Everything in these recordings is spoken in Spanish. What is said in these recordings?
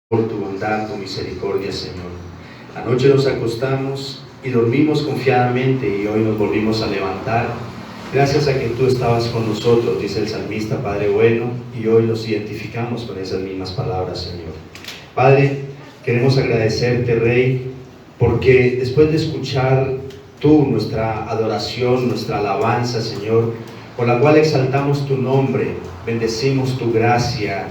por tu bondad, tu misericordia, Señor. Anoche nos acostamos y dormimos confiadamente y hoy nos volvimos a levantar. Gracias a que tú estabas con nosotros, dice el salmista, Padre bueno, y hoy nos identificamos con esas mismas palabras, Señor. Padre, queremos agradecerte, Rey, porque después de escuchar tú nuestra adoración, nuestra alabanza, Señor, con la cual exaltamos tu nombre, bendecimos tu gracia,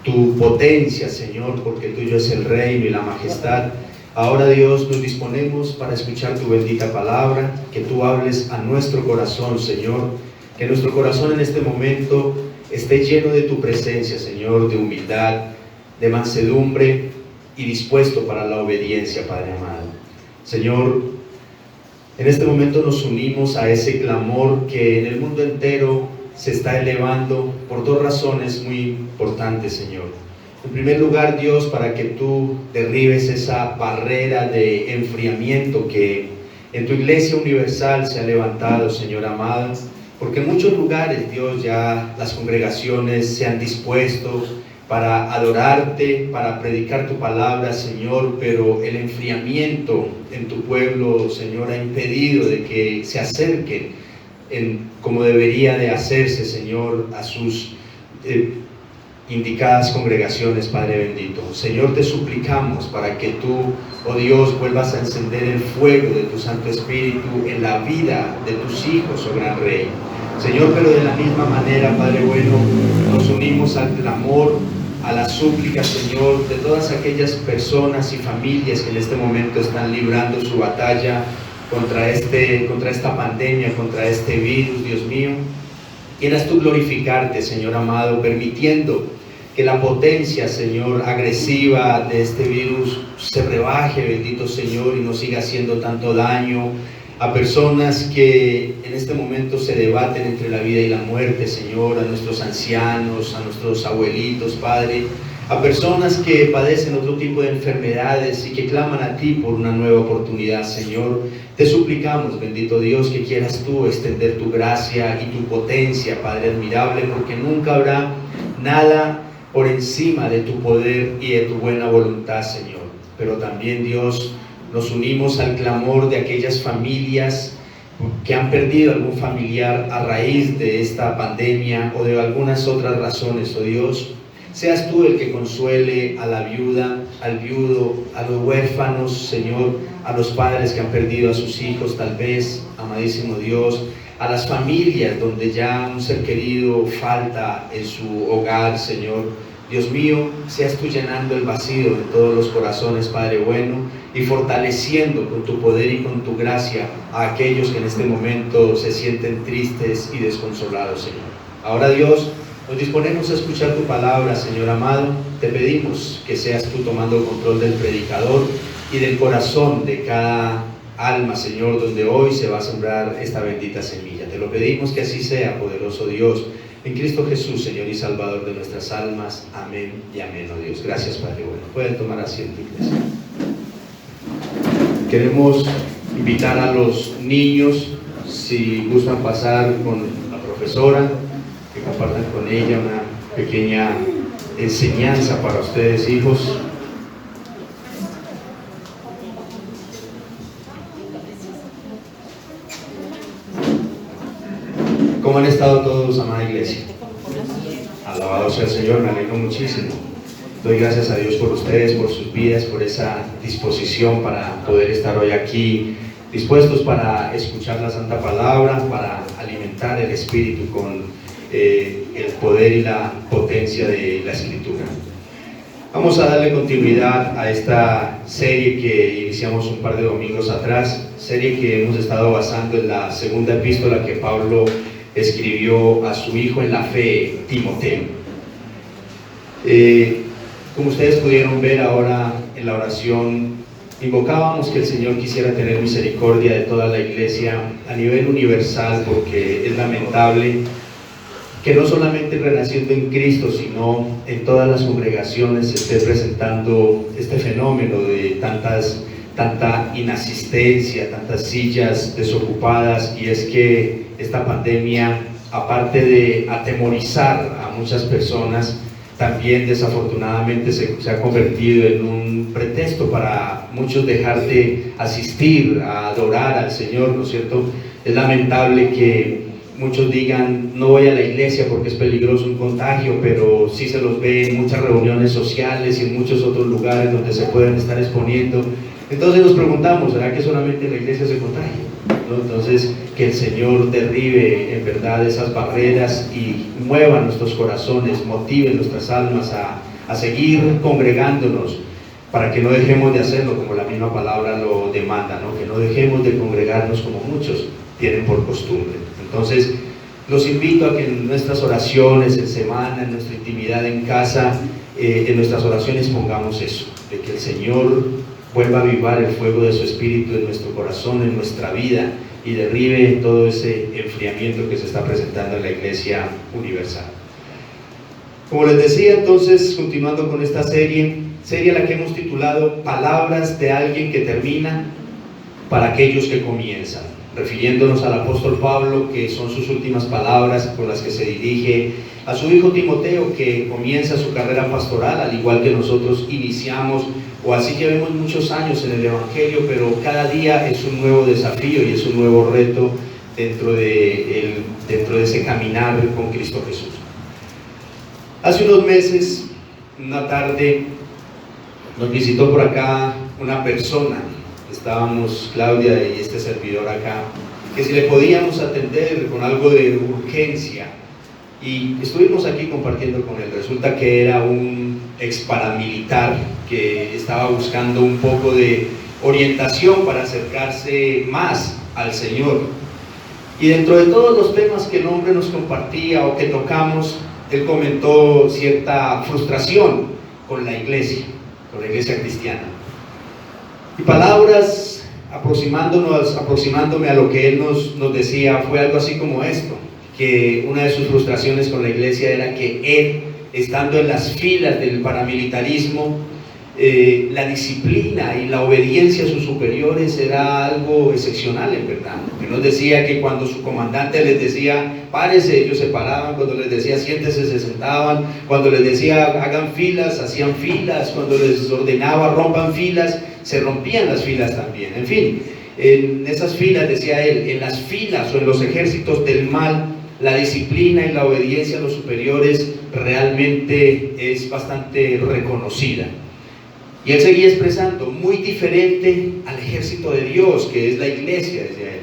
tu potencia, Señor, porque tuyo es el reino y la majestad. Ahora, Dios, nos disponemos para escuchar tu bendita palabra, que tú hables a nuestro corazón, Señor, que nuestro corazón en este momento esté lleno de tu presencia, Señor, de humildad, de mansedumbre y dispuesto para la obediencia, Padre amado. Señor, en este momento nos unimos a ese clamor que en el mundo entero se está elevando por dos razones muy importantes, Señor. En primer lugar, Dios, para que tú derribes esa barrera de enfriamiento que en tu iglesia universal se ha levantado, Señor amado, porque en muchos lugares, Dios, ya las congregaciones se han dispuesto para adorarte, para predicar tu palabra, Señor, pero el enfriamiento en tu pueblo, Señor, ha impedido de que se acerquen como debería de hacerse, Señor, a sus indicadas congregaciones, Padre bendito. Señor, te suplicamos para que tú, oh Dios, vuelvas a encender el fuego de tu Santo Espíritu en la vida de tus hijos, oh gran Rey. Señor, pero de la misma manera, Padre bueno, nos unimos al clamor, a la súplica, Señor, de todas aquellas personas y familias que en este momento están librando su batalla contra esta pandemia, contra este virus, Dios mío. Quieras tú glorificarte, Señor amado, permitiendo que la potencia, Señor, agresiva de este virus se rebaje, bendito Señor, y no siga haciendo tanto daño a personas que en este momento se debaten entre la vida y la muerte, Señor, a nuestros ancianos, a nuestros abuelitos, Padre, a personas que padecen otro tipo de enfermedades y que claman a ti por una nueva oportunidad, Señor. Te suplicamos, bendito Dios, que quieras tú extender tu gracia y tu potencia, Padre admirable, porque nunca habrá nada por encima de tu poder y de tu buena voluntad, Señor. Pero también, Dios, nos unimos al clamor de aquellas familias que han perdido algún familiar a raíz de esta pandemia o de algunas otras razones, oh Dios. Seas tú el que consuele a la viuda, al viudo, a los huérfanos, Señor, a los padres que han perdido a sus hijos, tal vez, amadísimo Dios, a las familias donde ya un ser querido falta en su hogar, Señor. Dios mío, seas tú llenando el vacío de todos los corazones, Padre bueno, y fortaleciendo con tu poder y con tu gracia a aquellos que en este momento se sienten tristes y desconsolados, Señor. Ahora, Dios, nos disponemos a escuchar tu palabra, Señor amado. Te pedimos que seas tú tomando control del predicador y del corazón de cada alma, Señor, donde hoy se va a sembrar esta bendita semilla. Te lo pedimos que así sea, poderoso Dios, en Cristo Jesús, Señor y Salvador de nuestras almas. Amén y amén, oh Dios. Gracias, Padre bueno. Pueden tomar asiento, iglesia. Queremos invitar a los niños, si gustan pasar con la profesora, que compartan con ella una pequeña enseñanza para ustedes, hijos. ¿Cómo han estado todos, amada iglesia? Alabado sea el Señor, me alegro muchísimo. Doy gracias a Dios por ustedes, por sus vidas, por esa disposición para poder estar hoy aquí, dispuestos para escuchar la Santa Palabra, para alimentar el Espíritu con el poder y la potencia de la Escritura. Vamos a darle continuidad a esta serie que iniciamos un par de domingos atrás, serie que hemos estado basando en la segunda epístola que Pablo escribió a su hijo en la fe, Timoteo. Como ustedes pudieron ver ahora en la oración, invocábamos que el Señor quisiera tener misericordia de toda la iglesia a nivel universal, porque es lamentable que no solamente renaciendo en Cristo, sino en todas las congregaciones se esté presentando este fenómeno de tanta inasistencia, tantas sillas desocupadas. Y es que esta pandemia, aparte de atemorizar a muchas personas, también desafortunadamente se ha convertido en un pretexto para muchos dejar de asistir a adorar al Señor, ¿no es cierto? Es lamentable que muchos digan, no voy a la iglesia porque es peligroso un contagio, pero sí se los ve en muchas reuniones sociales y en muchos otros lugares donde se pueden estar exponiendo. Entonces nos preguntamos, ¿será que solamente en la iglesia se contagia? ¿No? Entonces, que el Señor derribe en verdad esas barreras y mueva nuestros corazones, motive nuestras almas a seguir congregándonos, para que no dejemos de hacerlo como la misma palabra lo demanda, ¿no? Que no dejemos de congregarnos como muchos tienen por costumbre. Entonces, los invito a que en nuestras oraciones, en semana, en nuestra intimidad en casa, en nuestras oraciones pongamos eso, de que el Señor vuelva a avivar el fuego de su Espíritu en nuestro corazón, en nuestra vida, y derribe todo ese enfriamiento que se está presentando en la Iglesia Universal. Como les decía, entonces, continuando con esta serie a la que hemos titulado Palabras de alguien que termina para aquellos que comienzan, refiriéndonos al apóstol Pablo, que son sus últimas palabras con las que se dirige a su hijo Timoteo, que comienza su carrera pastoral, al igual que nosotros iniciamos, o así llevemos muchos años en el Evangelio, pero cada día es un nuevo desafío y es un nuevo reto dentro de ese caminar con Cristo Jesús. Hace unos meses, una tarde, nos visitó por acá una persona. Estábamos Claudia y este servidor acá, que si le podíamos atender con algo de urgencia, y estuvimos aquí compartiendo con él. Resulta que era un ex paramilitar que estaba buscando un poco de orientación para acercarse más al Señor, y dentro de todos los temas que el hombre nos compartía o que tocamos, él comentó cierta frustración con la iglesia cristiana. Y palabras aproximándome a lo que él nos decía, fue algo así como esto, que una de sus frustraciones con la iglesia era que él, estando en las filas del paramilitarismo, la disciplina y la obediencia a sus superiores era algo excepcional, en verdad. Que nos decía que cuando su comandante les decía párese, ellos se paraban; cuando les decía siéntese, se sentaban; cuando les decía hagan filas, hacían filas; cuando les ordenaba rompan filas, se rompían las filas también. En fin, en esas filas, decía él, en las filas o en los ejércitos del mal, la disciplina y la obediencia a los superiores realmente es bastante reconocida. Y él seguía expresando, muy diferente al ejército de Dios, que es la iglesia, decía él,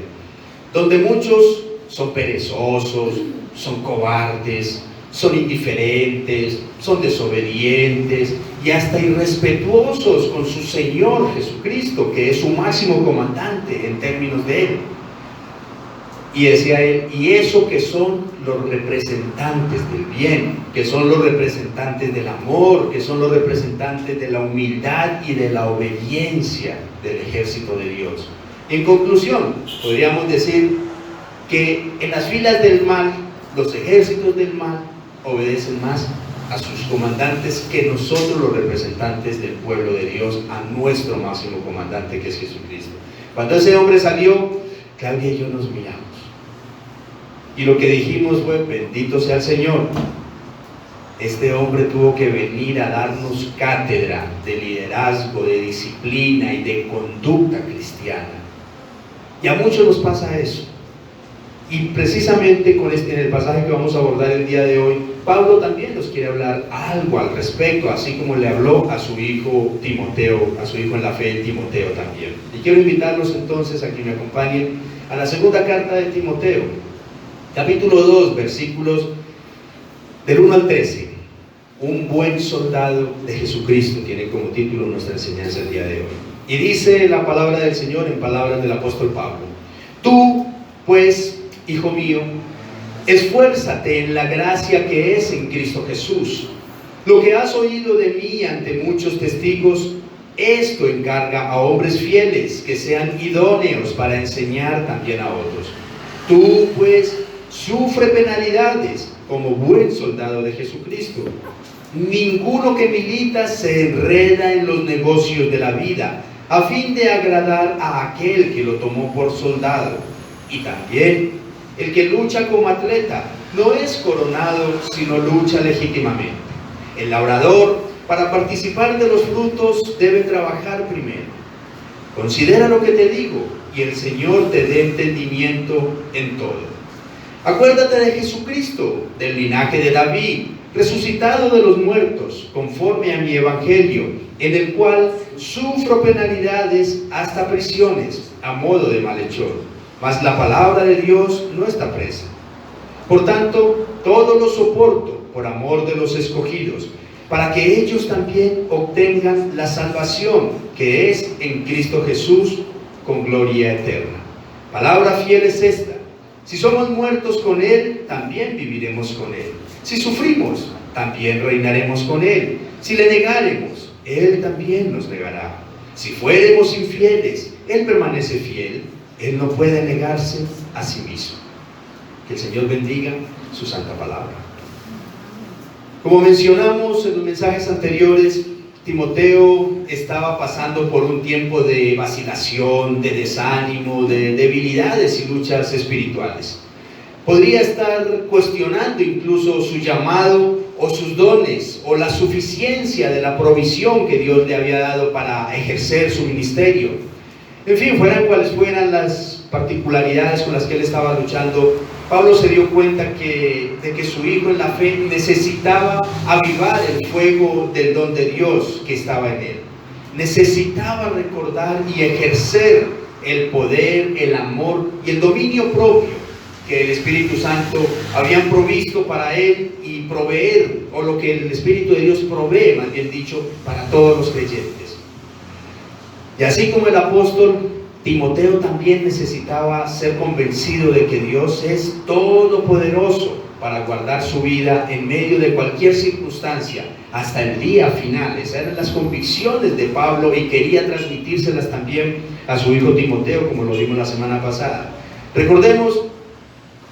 donde muchos son perezosos, son cobardes, son indiferentes, son desobedientes y hasta irrespetuosos con su Señor Jesucristo, que es su máximo comandante en términos de él. Y decía él, y eso que son los representantes del bien, que son los representantes del amor, que son los representantes de la humildad y de la obediencia del ejército de Dios. En conclusión, podríamos decir que en las filas del mal, los ejércitos del mal obedecen más a sus comandantes que nosotros, los representantes del pueblo de Dios, a nuestro máximo comandante, que es Jesucristo. Cuando ese hombre salió, Claudia y yo nos miramos. Y lo que dijimos fue, bendito sea el Señor, este hombre tuvo que venir a darnos cátedra de liderazgo, de disciplina y de conducta cristiana. Y a muchos nos pasa eso. Y precisamente en el pasaje que vamos a abordar el día de hoy, Pablo también nos quiere hablar algo al respecto, así como le habló a su hijo Timoteo, a su hijo en la fe, Timoteo también. Y quiero invitarlos entonces a que me acompañen a la segunda carta de Timoteo, capítulo 2, versículos del 1 al 13. Un buen soldado de Jesucristo tiene como título nuestra enseñanza el día de hoy. Y dice la palabra del Señor en palabras del apóstol Pablo: tú, pues, hijo mío, esfuérzate en la gracia que es en Cristo Jesús. Lo que has oído de mí ante muchos testigos, esto encarga a hombres fieles que sean idóneos para enseñar también a otros. Tú, pues, sufre penalidades como buen soldado de Jesucristo. Ninguno que milita se enreda en los negocios de la vida, a fin de agradar a aquel que lo tomó por soldado. Y también el que lucha como atleta no es coronado, sino lucha legítimamente. El labrador, para participar de los frutos, debe trabajar primero. Considera lo que te digo, y el Señor te dé entendimiento en todo. Acuérdate de Jesucristo, del linaje de David, resucitado de los muertos, conforme a mi evangelio, en el cual sufro penalidades hasta prisiones, a modo de malhechor. Mas la palabra de Dios no está presa. Por tanto, todo lo soporto por amor de los escogidos, para que ellos también obtengan la salvación que es en Cristo Jesús, con gloria eterna. Palabra fiel es esta: si somos muertos con Él, también viviremos con Él. Si sufrimos, también reinaremos con Él. Si le negáremos, Él también nos negará. Si fuéremos infieles, Él permanece fiel. Él no puede negarse a sí mismo. Que el Señor bendiga su santa palabra. Como mencionamos en los mensajes anteriores, Timoteo estaba pasando por un tiempo de vacilación, de desánimo, de debilidades y luchas espirituales. Podría estar cuestionando incluso su llamado o sus dones o la suficiencia de la provisión que Dios le había dado para ejercer su ministerio. En fin, fueran cuales fueran las particularidades con las que él estaba luchando, Pablo se dio cuenta de que su hijo en la fe necesitaba avivar el fuego del don de Dios que estaba en él. Necesitaba recordar y ejercer el poder, el amor y el dominio propio que el Espíritu Santo habían provisto para él y proveer, o lo que el Espíritu de Dios provee, más bien dicho, para todos los creyentes. Y así como el apóstol, Timoteo también necesitaba ser convencido de que Dios es todopoderoso para guardar su vida en medio de cualquier circunstancia hasta el día final. Esas eran las convicciones de Pablo y quería transmitírselas también a su hijo Timoteo, como lo vimos la semana pasada. Recordemos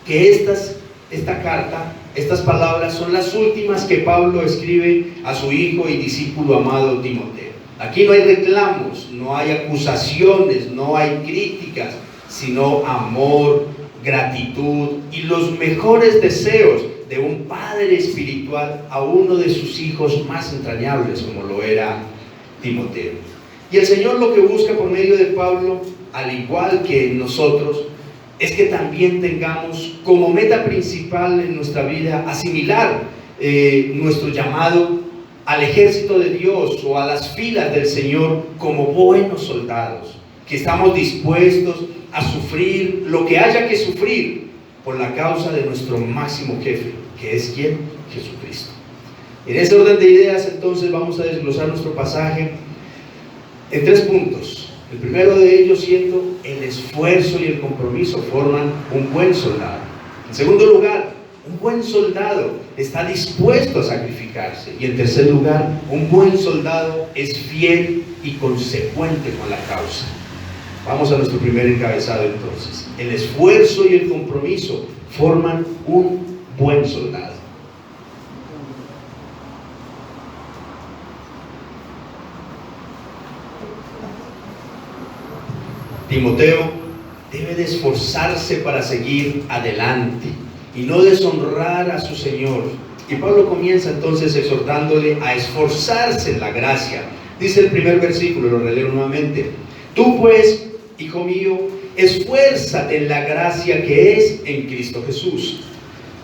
que esta carta, estas palabras son las últimas que Pablo escribe a su hijo y discípulo amado Timoteo. Aquí no hay reclamos, no hay acusaciones, no hay críticas, sino amor, gratitud y los mejores deseos de un padre espiritual a uno de sus hijos más entrañables, como lo era Timoteo. Y el Señor lo que busca por medio de Pablo, al igual que nosotros, es que también tengamos como meta principal en nuestra vida asimilar nuestro llamado al ejército de Dios o a las filas del Señor como buenos soldados, que estamos dispuestos a sufrir lo que haya que sufrir por la causa de nuestro máximo jefe, que es ¿quién? Jesucristo. En ese orden de ideas, entonces, vamos a desglosar nuestro pasaje en 3 puntos. El primero de ellos siendo: el esfuerzo y el compromiso forman un buen soldado. En segundo lugar, un buen soldado está dispuesto a sacrificarse. Y en tercer lugar, un buen soldado es fiel y consecuente con la causa. Vamos a nuestro primer encabezado entonces. El esfuerzo y el compromiso forman un buen soldado. Timoteo debe de esforzarse para seguir adelante y no deshonrar a su Señor. Y Pablo comienza entonces exhortándole a esforzarse en la gracia. Dice el primer versículo, lo releo nuevamente: tú pues, hijo mío, esfuérzate en la gracia que es en Cristo Jesús.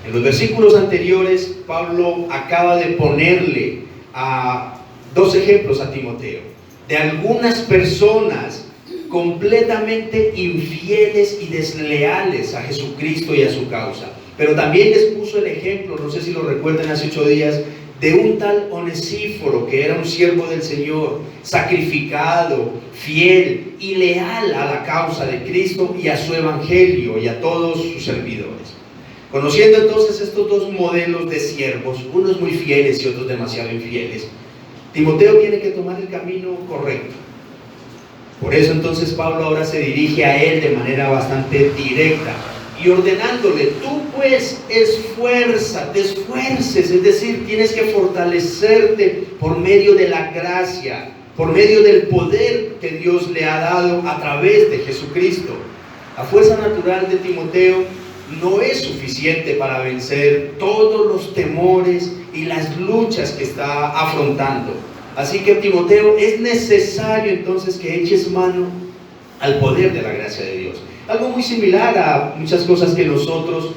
En los versículos anteriores, Pablo acaba de ponerle a 2 ejemplos a Timoteo de algunas personas completamente infieles y desleales a Jesucristo y a su causa. Pero también les puso el ejemplo, no sé si lo recuerdan, hace 8 días, de un tal Onesíforo, que era un siervo del Señor, sacrificado, fiel y leal a la causa de Cristo y a su evangelio y a todos sus servidores. Conociendo entonces estos 2 modelos de siervos, unos muy fieles y otros demasiado infieles, Timoteo tiene que tomar el camino correcto. Por eso entonces Pablo ahora se dirige a él de manera bastante directa y ordenándole: tú pues esfuérzate, esfuerces, es decir, tienes que fortalecerte por medio de la gracia, por medio del poder que Dios le ha dado a través de Jesucristo. La fuerza natural de Timoteo no es suficiente para vencer todos los temores y las luchas que está afrontando. Así que, Timoteo, es necesario entonces que eches mano al poder de la gracia de Dios. Algo muy similar a muchas cosas que nosotros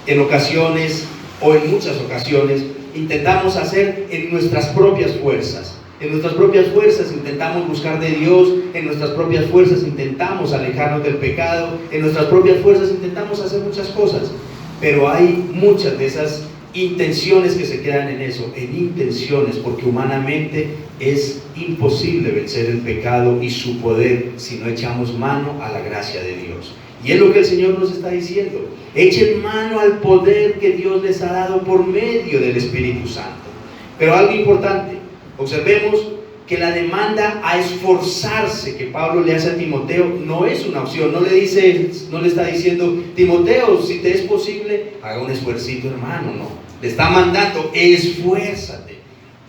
en ocasiones o en muchas ocasiones intentamos hacer en nuestras propias fuerzas. En nuestras propias fuerzas intentamos buscar de Dios, en nuestras propias fuerzas intentamos alejarnos del pecado, en nuestras propias fuerzas intentamos hacer muchas cosas, pero hay muchas de esas intenciones que se quedan en eso, en intenciones, porque humanamente es imposible vencer el pecado y su poder si no echamos mano a la gracia de Dios. Y es lo que el Señor nos está diciendo: echen mano al poder que Dios les ha dado por medio del Espíritu Santo. Pero algo importante, observemos que la demanda a esforzarse que Pablo le hace a Timoteo no es una opción. No le está diciendo: Timoteo, si te es posible, haga un esfuercito, hermano. No, le está mandando: esfuérzate.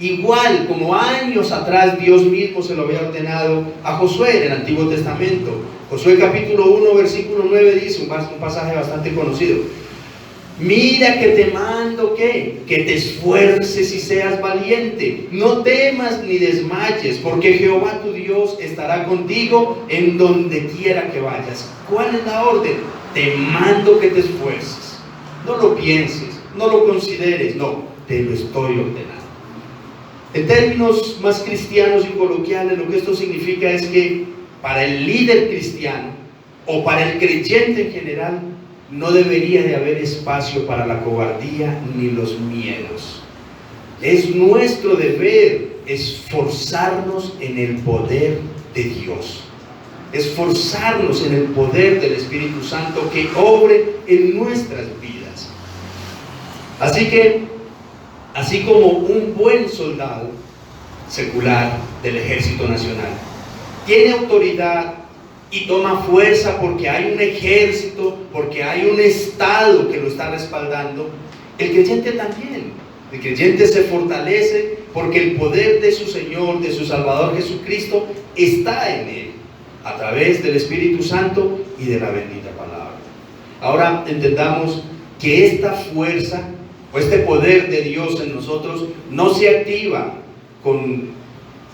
Igual como años atrás Dios mismo se lo había ordenado a Josué en el Antiguo Testamento. Josué capítulo 1 versículo 9 dice, un pasaje bastante conocido: mira que te mando que te esfuerces y seas valiente, no temas ni desmayes, porque Jehová tu Dios estará contigo en donde quiera que vayas. ¿Cuál es la orden? Te mando que te esfuerces. No lo pienses, no lo consideres, no, te lo estoy ordenando. En términos más cristianos y coloquiales, lo que esto significa es que para el líder cristiano o para el creyente en general no debería de haber espacio para la cobardía ni los miedos. Es nuestro deber esforzarnos en el poder de Dios, esforzarnos en el poder del Espíritu Santo que obre en nuestras vidas. Así que, así como un buen soldado secular del Ejército Nacional tiene autoridad y toma fuerza porque hay un ejército, porque hay un Estado que lo está respaldando, el creyente también. El creyente se fortalece porque el poder de su Señor, de su Salvador Jesucristo, está en él, a través del Espíritu Santo y de la bendita palabra. Ahora entendamos que esta fuerza o este poder de Dios en nosotros no se activa con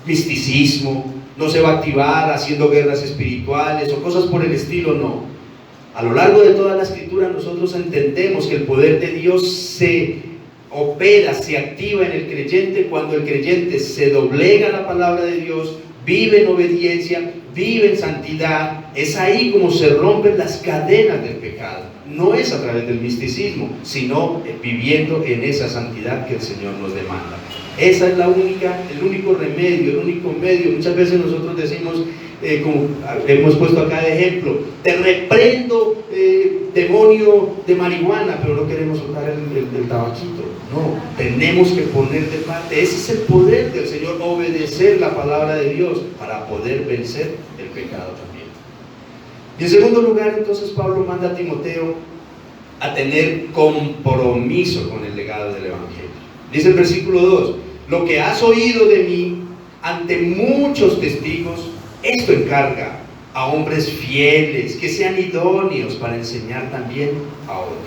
misticismo, no se va a activar haciendo guerras espirituales o cosas por el estilo, no. A lo largo de toda la Escritura nosotros entendemos que el poder de Dios se opera, se activa en el creyente cuando el creyente se doblega a la palabra de Dios, vive en obediencia, vive en santidad. Es ahí como se rompen las cadenas del pecado. No es a través del misticismo, sino viviendo en esa santidad que el Señor nos demanda. Esa es el único remedio, el único medio. Muchas veces nosotros decimos, como hemos puesto acá de ejemplo, te reprendo, demonio de marihuana, pero no queremos soltar el tabaquito. No, tenemos que poner de parte. Ese es el poder del Señor, obedecer la palabra de Dios para poder vencer el pecado también. Y en segundo lugar, entonces Pablo manda a Timoteo a tener compromiso con el legado del Evangelio. Dice el versículo 2: lo que has oído de mí ante muchos testigos, esto encarga a hombres fieles, que sean idóneos para enseñar también a otros.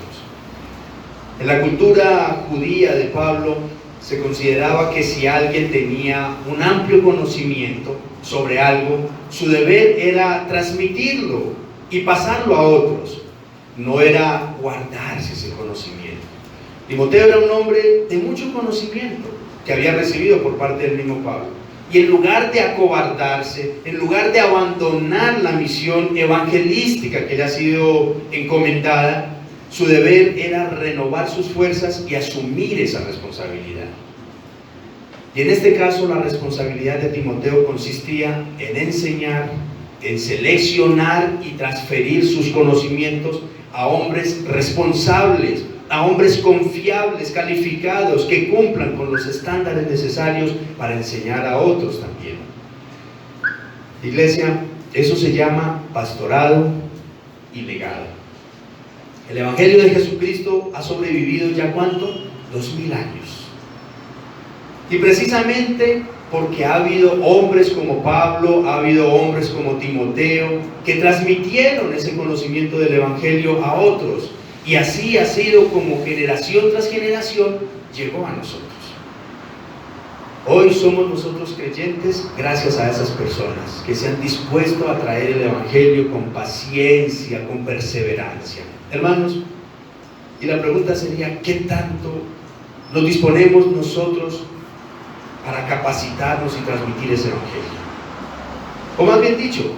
En la cultura judía de Pablo se consideraba que si alguien tenía un amplio conocimiento sobre algo, su deber era transmitirlo y pasarlo a otros. No era guardarse ese conocimiento. Timoteo era un hombre de mucho conocimiento que había recibido por parte del mismo Pablo. Y en lugar de acobardarse, en lugar de abandonar la misión evangelística que le ha sido encomendada, su deber era renovar sus fuerzas y asumir esa responsabilidad. Y en este caso la responsabilidad de Timoteo consistía en enseñar, en seleccionar y transferir sus conocimientos a hombres responsables, a hombres confiables, calificados, que cumplan con los estándares necesarios para enseñar a otros también. Iglesia, eso se llama pastorado y legado. El Evangelio de Jesucristo ha sobrevivido ya ¿cuánto? 2000 años. Y precisamente porque ha habido hombres como Pablo, ha habido hombres como Timoteo, que transmitieron ese conocimiento del Evangelio a otros. Y así ha sido como generación tras generación llegó a nosotros. Hoy somos nosotros creyentes gracias a esas personas que se han dispuesto a traer el Evangelio con paciencia, con perseverancia. Hermanos, y la pregunta sería, ¿qué tanto nos disponemos nosotros para capacitarnos y transmitir ese Evangelio? O más bien dicho,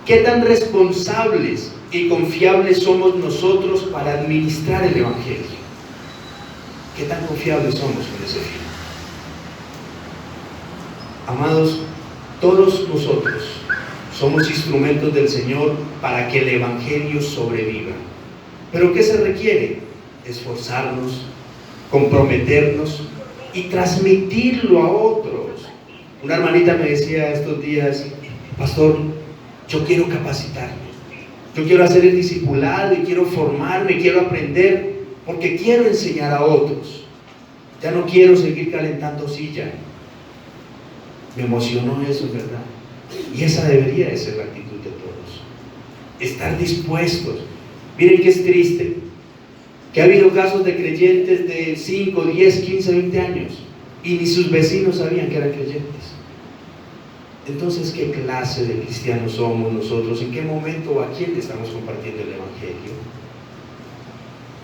¿qué tan responsables y confiables somos nosotros para administrar el Evangelio? ¿Qué tan confiables somos con ese fin? Amados, todos nosotros somos instrumentos del Señor para que el Evangelio sobreviva. ¿Pero qué se requiere? Esforzarnos, comprometernos y transmitirlo a otros. Una hermanita me decía estos días: pastor, yo quiero capacitarme, yo quiero hacer el discipulado y quiero formarme, quiero aprender, porque quiero enseñar a otros. Ya no quiero seguir calentando silla. Me emocionó eso, ¿verdad? Y esa debería de ser la actitud de todos. Estar dispuestos. Miren que es triste que ha habido casos de creyentes de 5, 10, 15, 20 años y ni sus vecinos sabían que eran creyentes. Entonces, ¿qué clase de cristianos somos nosotros? ¿En qué momento o a quién le estamos compartiendo el Evangelio?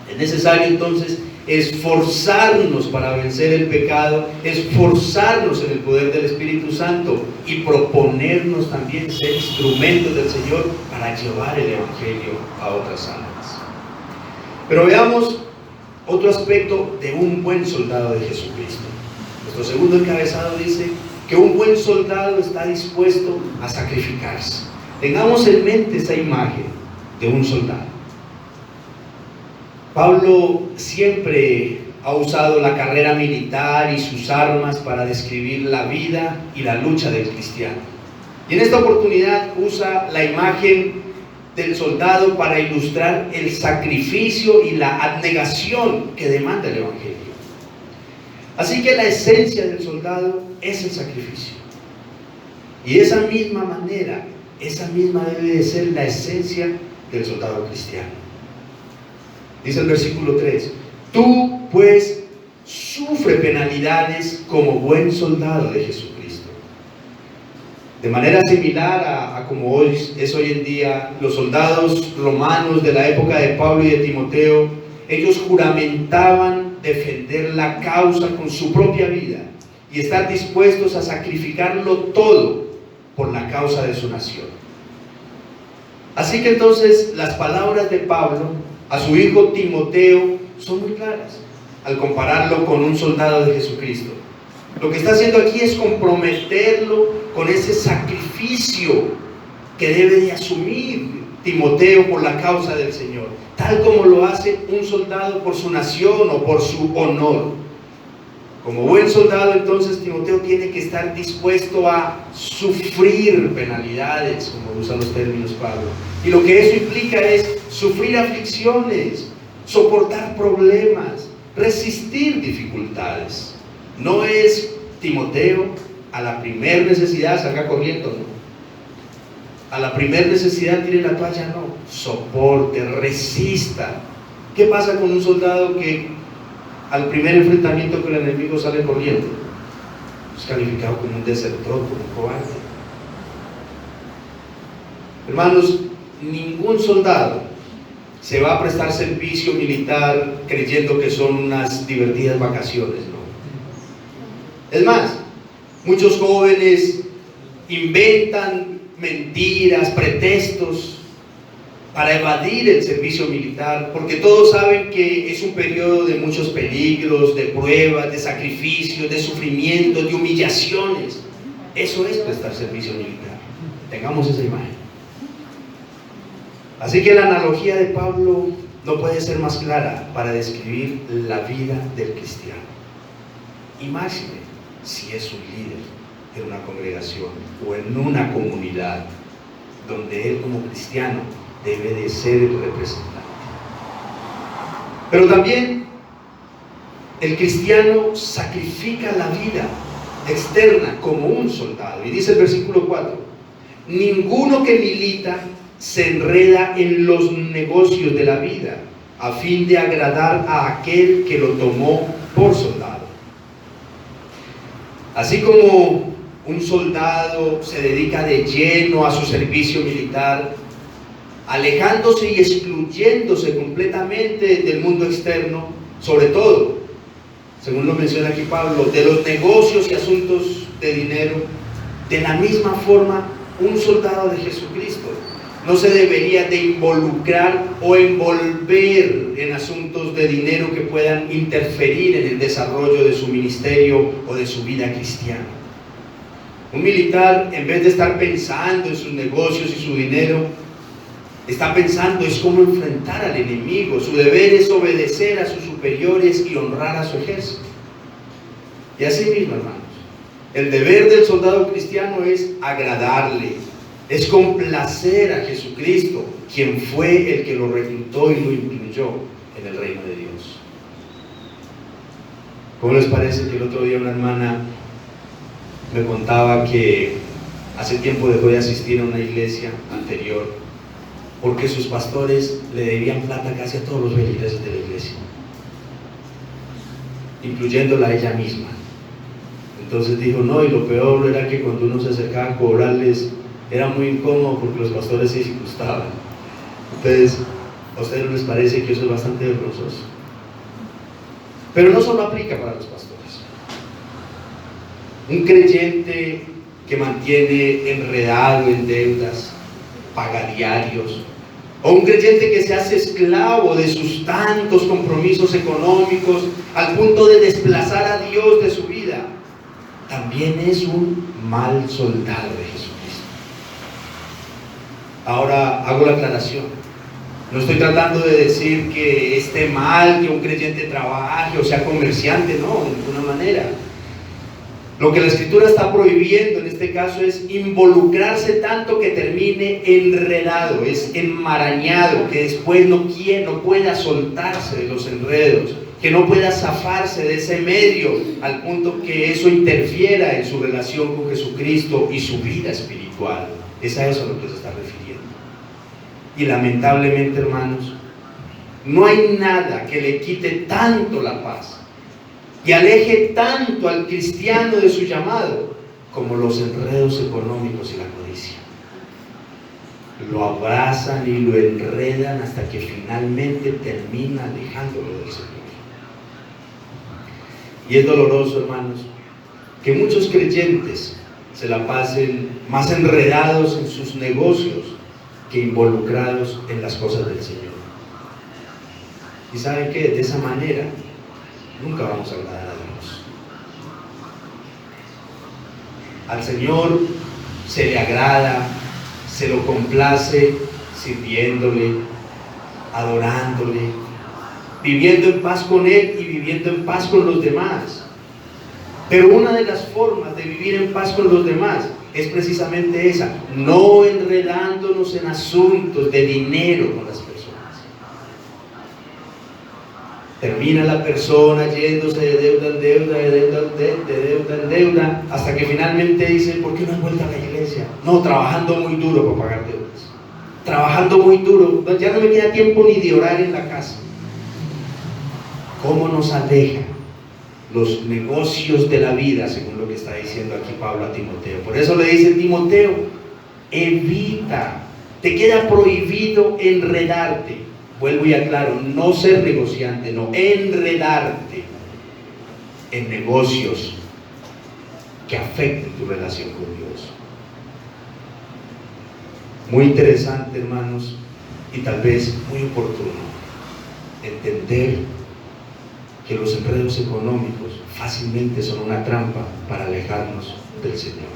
Es necesario entonces esforzarnos para vencer el pecado, esforzarnos en el poder del Espíritu Santo y proponernos también ser instrumentos del Señor para llevar el Evangelio a otras almas. Pero veamos otro aspecto de un buen soldado de Jesucristo. Nuestro segundo encabezado dice que un buen soldado está dispuesto a sacrificarse. Tengamos en mente esa imagen de un soldado. Pablo siempre ha usado la carrera militar y sus armas para describir la vida y la lucha del cristiano. Y en esta oportunidad usa la imagen del soldado para ilustrar el sacrificio y la abnegación que demanda el Evangelio. Así que la esencia del soldado es el sacrificio. Y de esa misma manera, esa misma debe de ser la esencia del soldado cristiano. Dice el versículo 3: tú pues sufre penalidades como buen soldado de Jesucristo. De manera similar a como hoy es hoy en día, los soldados romanos de la época de Pablo y de Timoteo, ellos juramentaban defender la causa con su propia vida y estar dispuestos a sacrificarlo todo por la causa de su nación. Así que entonces las palabras de Pablo a su hijo Timoteo son muy claras al compararlo con un soldado de Jesucristo. Lo que está haciendo aquí es comprometerlo con ese sacrificio que debe de asumir Timoteo por la causa del Señor, tal como lo hace un soldado por su nación o por su honor. Como buen soldado, entonces, Timoteo tiene que estar dispuesto a sufrir penalidades, como usan los términos Pablo. Y lo que eso implica es sufrir aflicciones, soportar problemas, resistir dificultades. No es Timoteo a la primer necesidad salga corriendo, no. A la primer necesidad tire la toalla, no. Soporte, resista. ¿Qué pasa con un soldado que al primer enfrentamiento con el enemigo sale corriendo? Es calificado como un desertor, como un cobarde. Hermanos, ningún soldado se va a prestar servicio militar creyendo que son unas divertidas vacaciones, ¿no? Es más, muchos jóvenes inventan mentiras, pretextos para evadir el servicio militar, porque todos saben que es un periodo de muchos peligros, de pruebas, de sacrificios, de sufrimientos, de humillaciones. Eso es prestar servicio militar. Tengamos esa imagen. Así que la analogía de Pablo no puede ser más clara para describir la vida del cristiano. Y máxime si es un líder en una congregación o en una comunidad donde él como cristiano debe de ser el representante. Pero también el cristiano sacrifica la vida externa como un soldado. Y dice el versículo 4: ninguno que milita se enreda en los negocios de la vida a fin de agradar a aquel que lo tomó por soldado. Así como un soldado se dedica de lleno a su servicio militar, alejándose y excluyéndose completamente del mundo externo, sobre todo, según lo menciona aquí Pablo, de los negocios y asuntos de dinero, de la misma forma, un soldado de Jesucristo no se debería de involucrar o envolver en asuntos de dinero que puedan interferir en el desarrollo de su ministerio o de su vida cristiana. Un militar, en vez de estar pensando en sus negocios y su dinero, está pensando es cómo enfrentar al enemigo. Su deber es obedecer a sus superiores y honrar a su ejército. Y así mismo, hermanos, el deber del soldado cristiano es agradarle, es complacer a Jesucristo, quien fue el que lo reclutó y lo incluyó en el reino de Dios. ¿Cómo les parece que el otro día una hermana me contaba que hace tiempo dejó de asistir a una iglesia anterior porque sus pastores le debían plata casi a todos los feligreses de la iglesia, incluyéndola a ella misma? Entonces dijo, no, y lo peor era que cuando uno se acercaba a cobrarles era muy incómodo porque los pastores se disgustaban. Entonces, ¿a ustedes no les parece que eso es bastante vergonzoso? Pero no solo aplica para los pastores. Un creyente que mantiene enredado en deudas, pagadiarios, o un creyente que se hace esclavo de sus tantos compromisos económicos al punto de desplazar a Dios de su vida, también es un mal soldado de Jesucristo. Ahora hago la aclaración. No estoy tratando de decir que esté mal que un creyente trabaje o sea comerciante, no, de ninguna manera. Lo que la Escritura está prohibiendo en este caso es involucrarse tanto que termine enredado, es enmarañado, que después no pueda soltarse de los enredos, que no pueda zafarse de ese medio al punto que eso interfiera en su relación con Jesucristo y su vida espiritual. Es a eso a lo que se está refiriendo. Y lamentablemente, hermanos, no hay nada que le quite tanto la paz y aleje tanto al cristiano de su llamado como los enredos económicos y la codicia. Lo abrazan y lo enredan hasta que finalmente termina alejándolo del Señor. Y es doloroso, hermanos, que muchos creyentes se la pasen más enredados en sus negocios que involucrados en las cosas del Señor. Y ¿saben qué? De esa manera nunca vamos a agradar a Dios. Al Señor se le agrada, se lo complace sirviéndole, adorándole, viviendo en paz con Él y viviendo en paz con los demás. Pero una de las formas de vivir en paz con los demás es precisamente esa, no enredándonos en asuntos de dinero con las personas. Termina la persona yéndose de deuda en deuda, de deuda en deuda, hasta que finalmente dice, ¿por qué no has vuelto a la iglesia? No, trabajando muy duro para pagar deudas. Trabajando muy duro, ya no me queda tiempo ni de orar en la casa. ¿Cómo nos aleja los negocios de la vida, según lo que está diciendo aquí Pablo a Timoteo? Por eso le dice Timoteo, evita, te queda prohibido enredarte. Vuelvo y aclaro, no ser negociante, no, enredarte en negocios que afecten tu relación con Dios. Muy interesante, hermanos, y tal vez muy oportuno entender que los enredos económicos fácilmente son una trampa para alejarnos del Señor.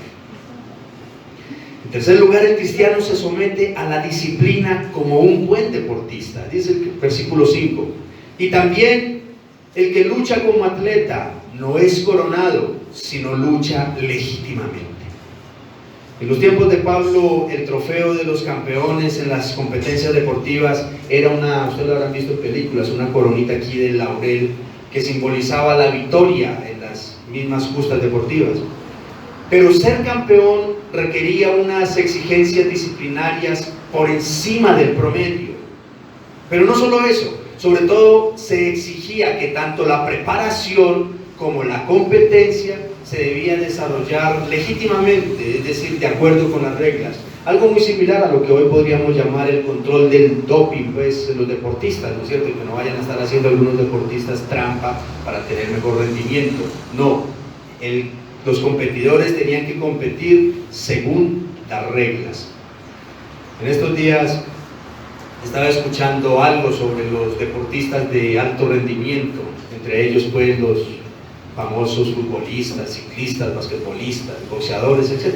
En tercer lugar, el cristiano se somete a la disciplina como un buen deportista. Dice el versículo 5. Y también el que lucha como atleta no es coronado, sino lucha legítimamente. En los tiempos de Pablo, el trofeo de los campeones en las competencias deportivas era ustedes lo habrán visto en películas, una coronita aquí de laurel que simbolizaba la victoria en las mismas justas deportivas. Pero ser campeón requería unas exigencias disciplinarias por encima del promedio. Pero no solo eso, sobre todo se exigía que tanto la preparación como la competencia se debía desarrollar legítimamente, es decir, de acuerdo con las reglas. Algo muy similar a lo que hoy podríamos llamar el control del doping, pues, en los deportistas, ¿no es cierto? Que no vayan a estar haciendo algunos deportistas trampa para tener mejor rendimiento. No, los competidores tenían que competir según las reglas. En estos días estaba escuchando algo sobre los deportistas de alto rendimiento, entre ellos pues los famosos futbolistas, ciclistas, basquetbolistas, boxeadores, etc.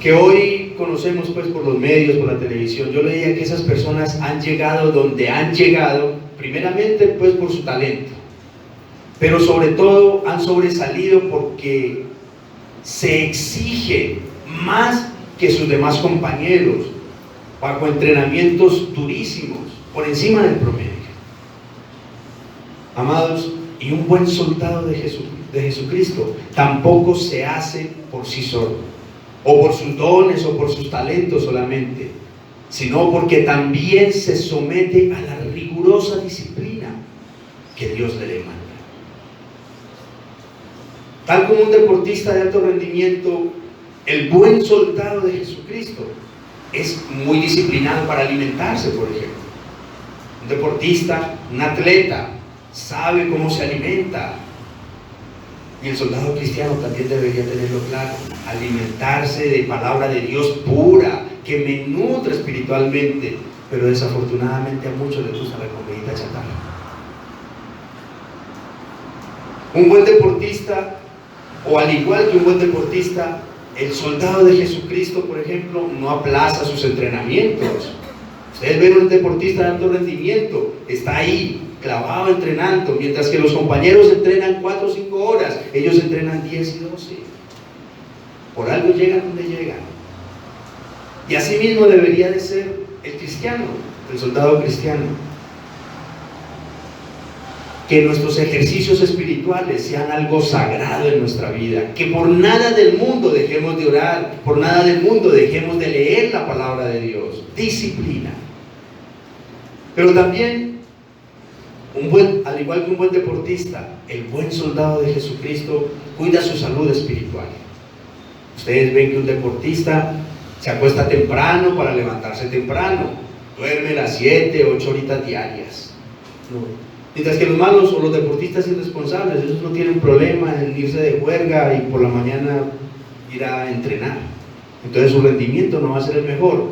Que hoy conocemos pues por los medios, por la televisión. Yo leía que esas personas han llegado donde han llegado, primeramente pues por su talento, pero sobre todo han sobresalido porque se exigen más que sus demás compañeros, bajo entrenamientos durísimos, por encima del promedio. Amados, y un buen soldado de Jesucristo tampoco se hace por sí solo, o por sus dones, o por sus talentos solamente, sino porque también se somete a la rigurosa disciplina que Dios le demanda. Tal como un deportista de alto rendimiento, el buen soldado de Jesucristo es muy disciplinado para alimentarse, por ejemplo. Un deportista, un atleta, sabe cómo se alimenta. Y el soldado cristiano también debería tenerlo claro: alimentarse de palabra de Dios pura, que me nutre espiritualmente. Pero desafortunadamente a muchos les gusta la comidita chatarra. Un buen deportista, o al igual que un buen deportista, el soldado de Jesucristo, por ejemplo, no aplaza sus entrenamientos. Ustedes ven un deportista de alto rendimiento, está ahí, clavado entrenando, mientras que los compañeros entrenan 4 o 5 horas, ellos entrenan 10 y 12. Por algo llegan donde llegan. Y así mismo debería de ser el cristiano, el soldado cristiano. Que nuestros ejercicios espirituales sean algo sagrado en nuestra vida, que por nada del mundo dejemos de orar, por nada del mundo dejemos de leer la palabra de Dios. Disciplina. Pero también, al igual que un buen deportista, el buen soldado de Jesucristo cuida su salud espiritual. Ustedes ven que un deportista se acuesta temprano para levantarse temprano, duerme las 7, 8 horitas diarias. Mientras que los malos o los deportistas irresponsables, esos no tienen problema en irse de juerga y por la mañana ir a entrenar. Entonces su rendimiento no va a ser el mejor.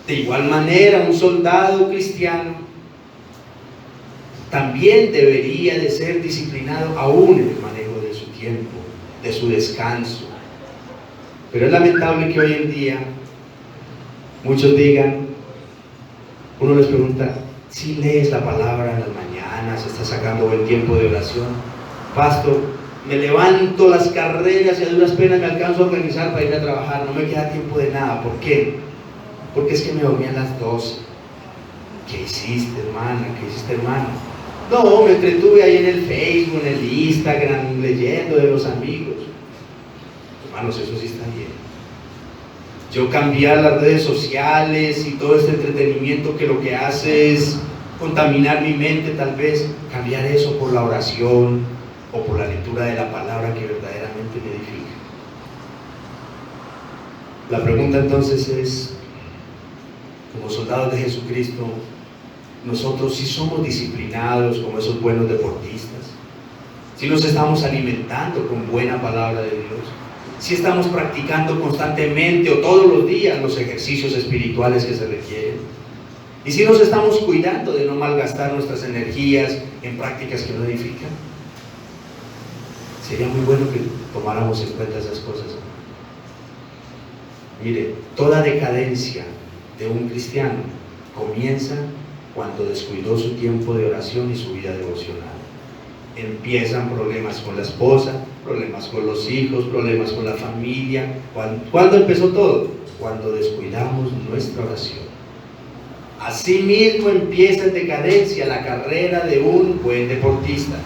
De igual manera, un soldado cristiano también debería de ser disciplinado aún en el manejo de su tiempo, de su descanso. Pero es lamentable que hoy en día muchos digan, uno les pregunta: si lees la palabra en las mañanas, estás sacando buen tiempo de oración? Pastor, me levanto las carreras y a duras penas me alcanzo a organizar para ir a trabajar, no me queda tiempo de nada. ¿Por qué? Porque es que me dormí a las 12. ¿Qué hiciste, hermana? ¿Qué hiciste, hermano? No, me entretuve ahí en el Facebook, en el Instagram, leyendo de los amigos. Hermanos, eso sí está bien. Yo cambiar las redes sociales y todo este entretenimiento que lo que hace es contaminar mi mente, tal vez, cambiar eso por la oración o por la lectura de la palabra que verdaderamente me edifica. La pregunta entonces es, como soldados de Jesucristo, nosotros sí somos disciplinados como esos buenos deportistas, sí nos estamos alimentando con buena palabra de Dios, si estamos practicando constantemente o todos los días los ejercicios espirituales que se requieren, y si nos estamos cuidando de no malgastar nuestras energías en prácticas que no edifican. Sería muy bueno que tomáramos en cuenta esas cosas. Mire, toda decadencia de un cristiano comienza cuando descuidó su tiempo de oración y su vida devocional. Empiezan problemas con la esposa, problemas con los hijos, problemas con la familia. ¿Cuándo empezó todo? Cuando descuidamos nuestra oración. Asimismo empieza en decadencia la carrera de un buen deportista,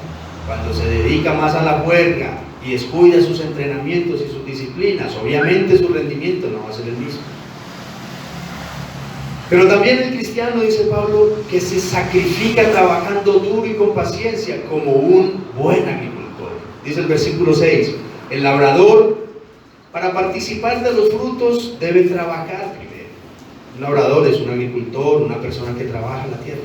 cuando se dedica más a la juerga y descuida sus entrenamientos y sus disciplinas. Obviamente su rendimiento no va a ser el mismo. Pero también el cristiano, dice Pablo, que se sacrifica trabajando duro y con paciencia como un buen agricultor. Dice el versículo 6, el labrador, para participar de los frutos, debe trabajar primero. Un labrador es un agricultor, una persona que trabaja en la tierra.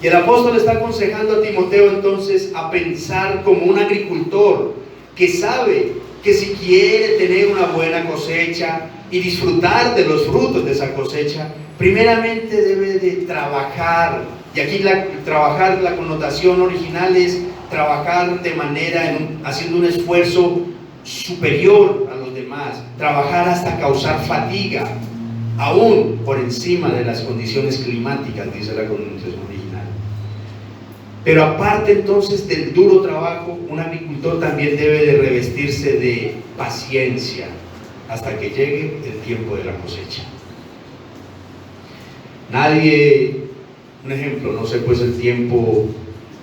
Y el apóstol está aconsejando a Timoteo entonces a pensar como un agricultor que sabe que si quiere tener una buena cosecha y disfrutar de los frutos de esa cosecha, primeramente debe de trabajar. Y aquí trabajar, la connotación original es trabajar de manera, haciendo un esfuerzo superior a los demás, trabajar hasta causar fatiga, aún por encima de las condiciones climáticas, dice la connotación original. Pero aparte entonces del duro trabajo, un agricultor también debe de revestirse de paciencia hasta que llegue el tiempo de la cosecha. Nadie, un ejemplo, no sé pues el tiempo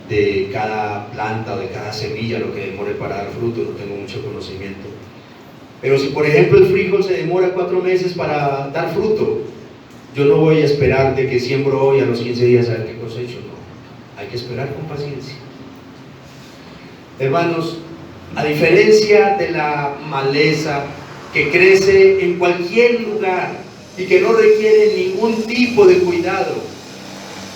de cada planta o de cada semilla, lo que demore para dar fruto, no tengo mucho conocimiento. Pero si por ejemplo el frijol se demora 4 meses para dar fruto, yo no voy a esperar de que siembro hoy a los 15 días a ver qué cosecho, no. Hay que esperar con paciencia. Hermanos, a diferencia de la maleza que crece en cualquier lugar y que no requiere ningún tipo de cuidado,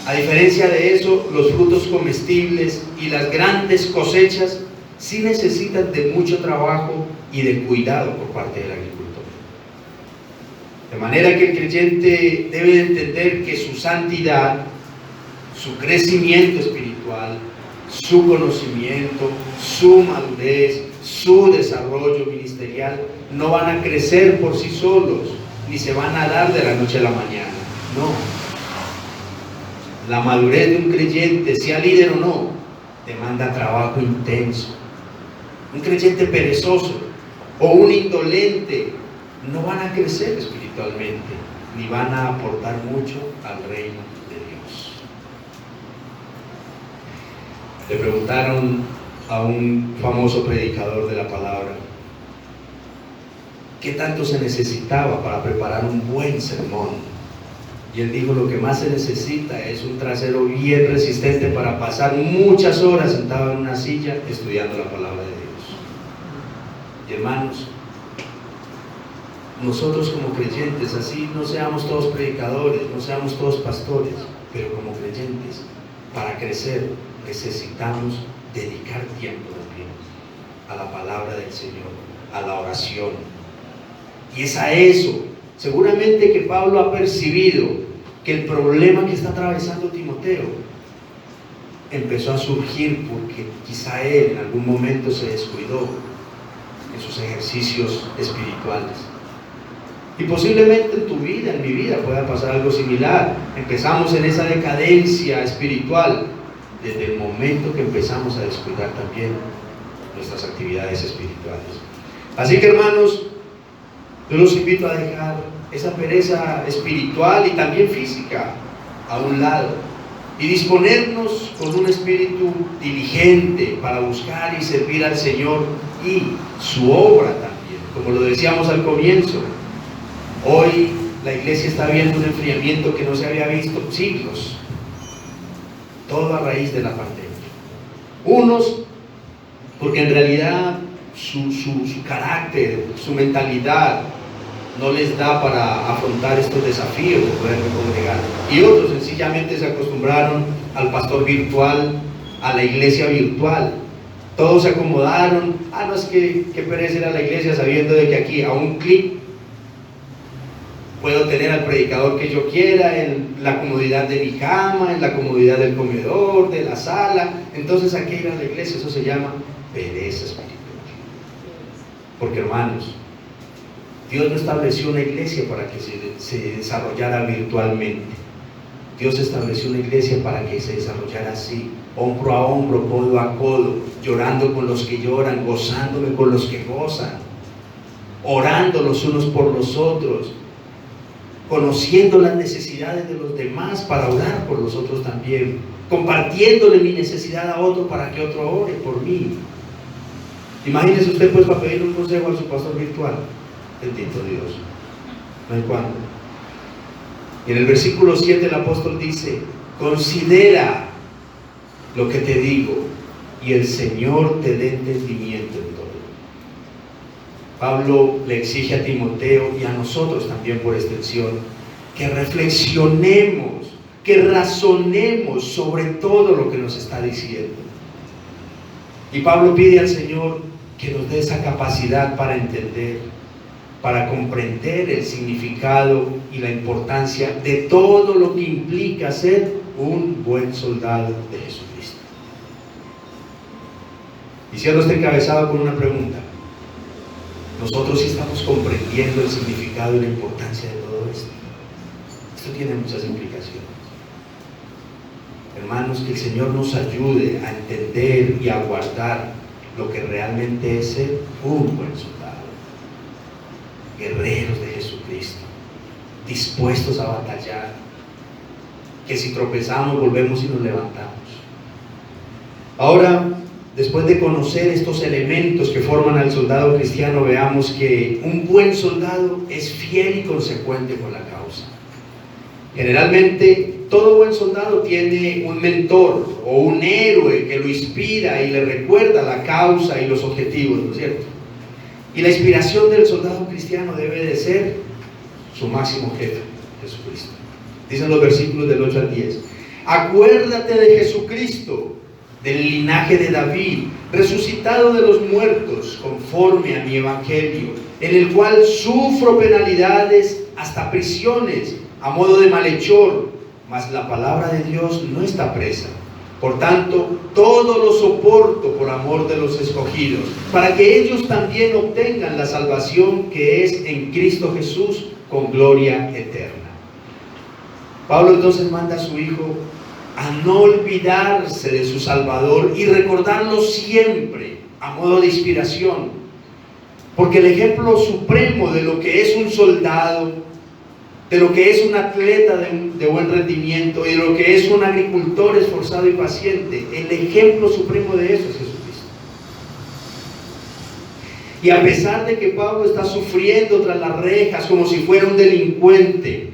a diferencia de eso, los frutos comestibles y las grandes cosechas sí necesitan de mucho trabajo y de cuidado por parte del agricultor. De manera que el creyente debe entender que su santidad, su crecimiento espiritual, su conocimiento, su madurez, su desarrollo ministerial no van a crecer por sí solos, ni se van a dar de la noche a la mañana. No. La madurez de un creyente, sea líder o no, demanda trabajo intenso. Un creyente perezoso o un indolente no van a crecer espiritualmente, ni van a aportar mucho al reino de Dios. Le preguntaron a un famoso predicador de la palabra qué tanto se necesitaba para preparar un buen sermón. Y él dijo, lo que más se necesita es un trasero bien resistente para pasar muchas horas sentado en una silla estudiando la palabra de Dios. Y hermanos, nosotros como creyentes, así no seamos todos predicadores, no seamos todos pastores, pero como creyentes, para crecer necesitamos dedicar tiempo también a la palabra del Señor, a la oración. Y es a eso. Seguramente que Pablo ha percibido que el problema que está atravesando Timoteo empezó a surgir porque quizá él en algún momento se descuidó en sus ejercicios espirituales. Y posiblemente en tu vida, en mi vida, pueda pasar algo similar. Empezamos en esa decadencia espiritual desde el momento que empezamos a descuidar también nuestras actividades espirituales. Así que hermanos, yo los invito a dejar esa pereza espiritual y también física a un lado y disponernos con un espíritu diligente para buscar y servir al Señor y su obra también. Como lo decíamos al comienzo, hoy la iglesia está viendo un enfriamiento que no se había visto en siglos, todo a raíz de la pandemia. Unos porque en realidad su carácter, su mentalidad no les da para afrontar estos desafíos de poder congregar, y otros sencillamente se acostumbraron al pastor virtual, a la iglesia virtual. Todos se acomodaron. No es que pereza ir a la iglesia sabiendo de que aquí a un clic puedo tener al predicador que yo quiera en la comodidad de mi cama, en la comodidad del comedor, de la sala. Entonces, ¿a qué ir a la iglesia? Eso se llama pereza espiritual. Porque hermanos, Dios no estableció una iglesia para que se desarrollara virtualmente. Dios estableció una iglesia para que se desarrollara así, hombro a hombro, codo a codo, llorando con los que lloran, gozándome con los que gozan, orando los unos por los otros, conociendo las necesidades de los demás para orar por los otros también, compartiéndole mi necesidad a otro para que otro ore por mí. Imagínese usted pues para pedir un consejo a su pastor virtual. Bendito Dios, no hay cuándo. Y en el versículo 7 el apóstol dice: considera lo que te digo, y el Señor te dé entendimiento en todo. Pablo le exige a Timoteo y a nosotros también por extensión que reflexionemos, que razonemos sobre todo lo que nos está diciendo. Y Pablo pide al Señor que nos dé esa capacidad para entender, para comprender el significado y la importancia de todo lo que implica ser un buen soldado de Jesucristo. Y cierro este encabezado con una pregunta. ¿Nosotros sí estamos comprendiendo el significado y la importancia de todo esto? Esto tiene muchas implicaciones. Hermanos, que el Señor nos ayude a entender y a guardar lo que realmente es ser un buen soldado. Guerreros de Jesucristo, dispuestos a batallar, que si tropezamos volvemos y nos levantamos. Ahora, después de conocer estos elementos que forman al soldado cristiano, veamos que un buen soldado es fiel y consecuente con la causa. Generalmente, todo buen soldado tiene un mentor o un héroe que lo inspira y le recuerda la causa y los objetivos, ¿no es cierto? Y la inspiración del soldado cristiano debe de ser su máximo jefe, Jesucristo. Dicen los versículos del 8 al 10. Acuérdate de Jesucristo, del linaje de David, resucitado de los muertos, conforme a mi evangelio, en el cual sufro penalidades hasta prisiones, a modo de malhechor, mas la palabra de Dios no está presa. Por tanto, todo lo soporto por amor de los escogidos, para que ellos también obtengan la salvación que es en Cristo Jesús, con gloria eterna. Pablo entonces manda a su hijo a no olvidarse de su Salvador y recordarlo siempre a modo de inspiración, porque el ejemplo supremo de lo que es un soldado, de lo que es un atleta de buen rendimiento y de lo que es un agricultor esforzado y paciente, el ejemplo supremo de eso es Jesucristo. Y a pesar de que Pablo está sufriendo tras las rejas como si fuera un delincuente,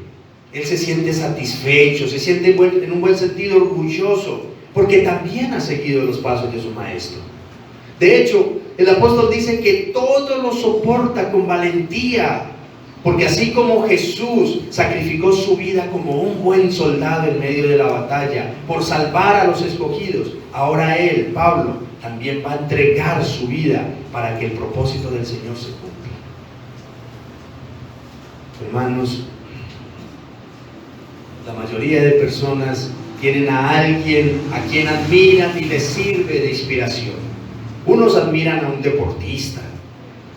él se siente satisfecho, se siente en un buen sentido orgulloso, porque también ha seguido los pasos de su maestro. De hecho, el apóstol dice que todo lo soporta con valentía, porque así como Jesús sacrificó su vida como un buen soldado en medio de la batalla por salvar a los escogidos, ahora él, Pablo, también va a entregar su vida para que el propósito del Señor se cumpla. Hermanos, la mayoría de personas tienen a alguien a quien admiran y les sirve de inspiración. Unos admiran a un deportista,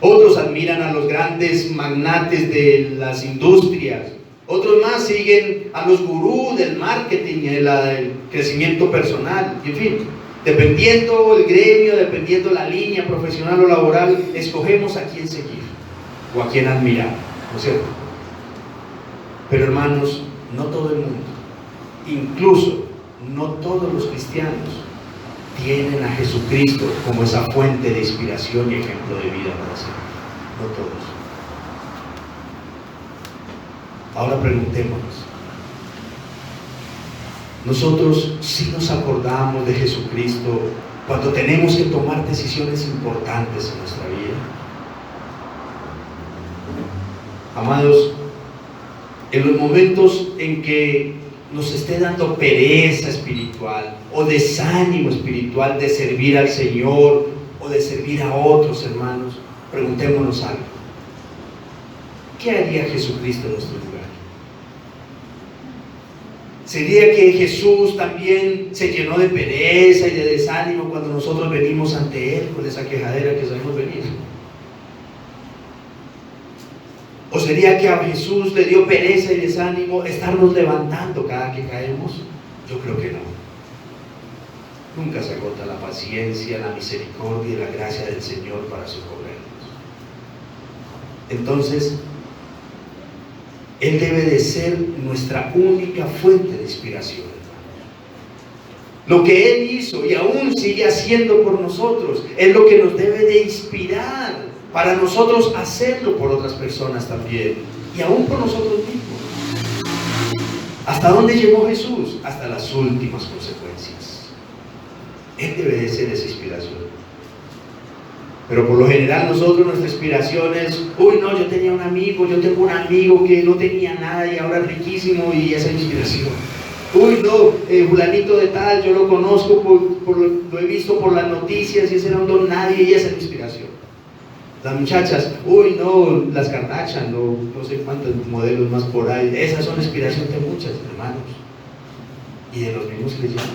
otros admiran a los grandes magnates de las industrias, otros más siguen a los gurús del marketing, del crecimiento personal, en fin, dependiendo el gremio, dependiendo la línea profesional o laboral, escogemos a quién seguir o a quién admirar, ¿no es cierto? Pero hermanos, no todo el mundo, incluso no todos los cristianos, tienen a Jesucristo como esa fuente de inspiración y ejemplo de vida para ser. No todos. Ahora preguntémonos, nosotros sí nos acordamos de Jesucristo cuando tenemos que tomar decisiones importantes en nuestra vida. Amados, en los momentos en que nos esté dando pereza espiritual o desánimo espiritual de servir al Señor o de servir a otros hermanos, preguntémonos algo. ¿Qué haría Jesucristo en nuestro lugar? ¿Sería que Jesús también se llenó de pereza y de desánimo cuando nosotros venimos ante Él con esa quejadera que sabemos venir? ¿O sería que a Jesús le dio pereza y desánimo estarnos levantando cada que caemos? Yo creo que no. Nunca se agota la paciencia, la misericordia y la gracia del Señor para socorrernos. Entonces, Él debe de ser nuestra única fuente de inspiración. Lo que Él hizo y aún sigue haciendo por nosotros es lo que nos debe de inspirar para nosotros hacerlo por otras personas también, y aún por nosotros mismos. ¿Hasta dónde llegó Jesús? Hasta las últimas consecuencias. Él debe de ser esa inspiración. Pero por lo general nosotros, nuestra inspiración es, uy no, yo tengo un amigo que no tenía nada y ahora es riquísimo, y esa es mi inspiración. Uy no, fulanito de tal, yo lo conozco, lo he visto por las noticias y ese era un don nadie, y esa es mi inspiración. Las muchachas, uy no, las Kardashian, no sé cuántos modelos más por ahí, esas son inspiración de muchas, hermanos, y de los mismos creyentes.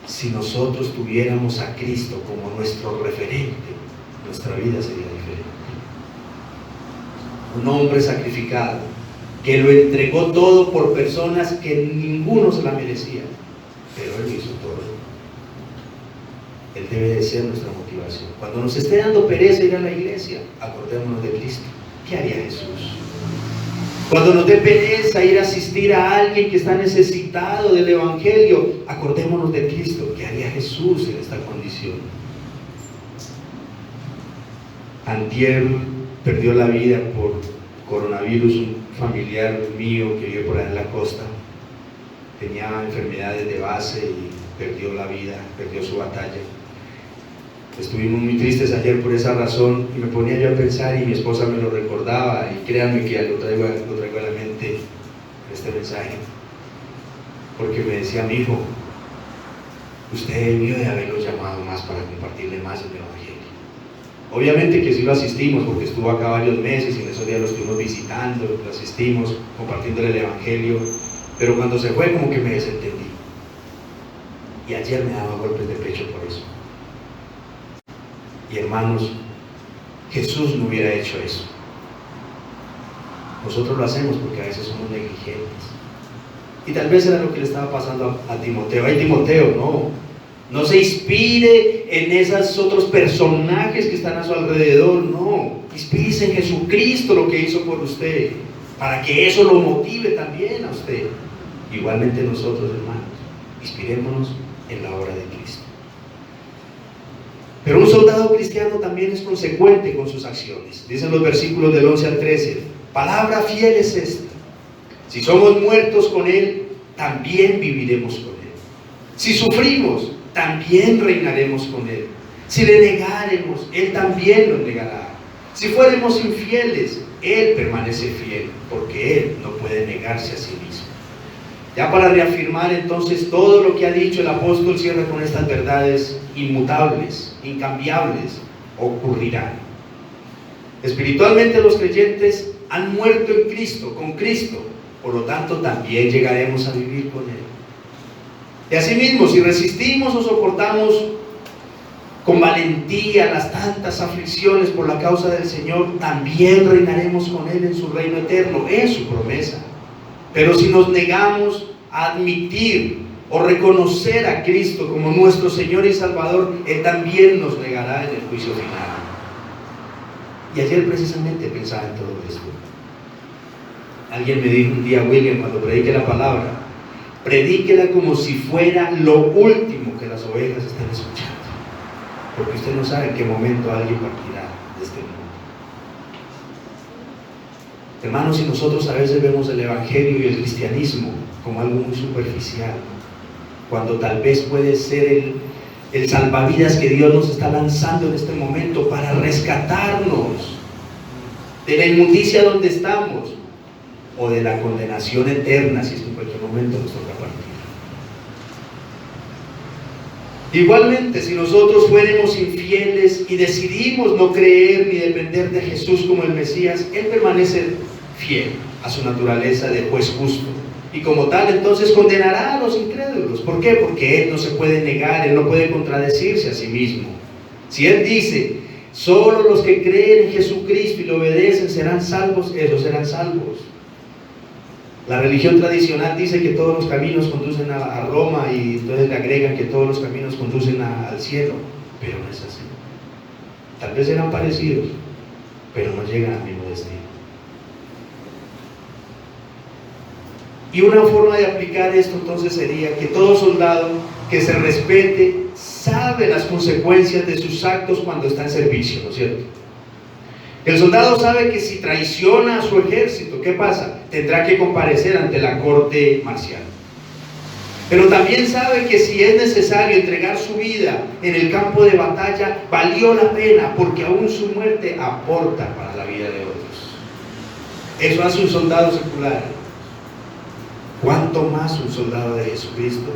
Si nosotros tuviéramos a Cristo como nuestro referente, nuestra vida sería diferente. Un hombre sacrificado, que lo entregó todo por personas que ninguno se la merecía, pero Él hizo todo. Él debe de ser nuestra motivación. Cuando nos esté dando pereza ir a la iglesia, acordémonos de Cristo. ¿Qué haría Jesús? Cuando nos dé pereza ir a asistir a alguien que está necesitado del Evangelio, acordémonos de Cristo. ¿Qué haría Jesús en esta condición? Antier perdió la vida por coronavirus un familiar mío que vive por allá en la costa. Tenía enfermedades de base y perdió la vida, perdió su batalla. Estuvimos muy tristes ayer por esa razón, y me ponía yo a pensar, y mi esposa me lo recordaba, y créanme que lo traigo a la mente este mensaje, porque me decía: mi hijo, usted debió de haberlo llamado más para compartirle más el Evangelio. Obviamente que sí lo asistimos, porque estuvo acá varios meses y en esos días lo estuvimos visitando, lo asistimos, compartiéndole el Evangelio, pero cuando se fue como que me desentendí, y ayer me daba golpes de pecho por eso. Y hermanos, Jesús no hubiera hecho eso. Nosotros lo hacemos porque a veces somos negligentes. Y tal vez era lo que le estaba pasando a Timoteo. Ay, Timoteo, no se inspire en esos otros personajes que están a su alrededor, no. Inspírese en Jesucristo, lo que hizo por usted, para que eso lo motive también a usted. Igualmente nosotros, hermanos, inspirémonos en la obra de Cristo. Pero un soldado cristiano también es consecuente con sus acciones. Dicen los versículos del 11 al 13, palabra fiel es esta: si somos muertos con Él, también viviremos con Él. Si sufrimos, también reinaremos con Él. Si le negáremos, Él también nos negará. Si fuéramos infieles, Él permanece fiel, porque Él no puede negarse a sí mismo. Ya para reafirmar entonces todo lo que ha dicho el apóstol, cierra con estas verdades inmutables, incambiables: ocurrirán. Espiritualmente los creyentes han muerto en Cristo, con Cristo, por lo tanto también llegaremos a vivir con Él. Y asimismo, si resistimos o soportamos con valentía las tantas aflicciones por la causa del Señor, también reinaremos con Él en su reino eterno, es su promesa. Pero si nos negamos a admitir o reconocer a Cristo como nuestro Señor y Salvador, Él también nos negará en el juicio final. Y ayer precisamente pensaba en todo esto. Alguien me dijo un día: William, cuando predique la palabra, predíquela como si fuera lo último que las ovejas están escuchando, porque usted no sabe en qué momento alguien partirá de este mundo. Hermanos, si nosotros a veces vemos el Evangelio y el cristianismo como algo muy superficial, cuando tal vez puede ser el salvavidas que Dios nos está lanzando en este momento para rescatarnos de la inmundicia donde estamos, o de la condenación eterna, si es que en cualquier momento nos toca partir. Igualmente, si nosotros fuéramos infieles y decidimos no creer ni depender de Jesús como el Mesías, Él permanece fiel a su naturaleza de juez justo, y como tal entonces condenará a los incrédulos. ¿Por qué? Porque Él no se puede negar, Él no puede contradecirse a sí mismo. Si Él dice: solo los que creen en Jesucristo y le obedecen serán salvos, esos serán salvos. La religión tradicional dice que todos los caminos conducen a Roma, y entonces le agregan que todos los caminos conducen al cielo, pero no es así. Tal vez eran parecidos, pero no llegan al mismo destino. Y una forma de aplicar esto entonces sería que todo soldado que se respete sabe las consecuencias de sus actos cuando está en servicio, ¿no es cierto? El soldado sabe que si traiciona a su ejército, ¿qué pasa? Tendrá que comparecer ante la corte marcial. Pero también sabe que si es necesario entregar su vida en el campo de batalla, valió la pena, porque aún su muerte aporta para la vida de otros. Eso hace un soldado secular. ¿Cuánto más un soldado de Jesucristo?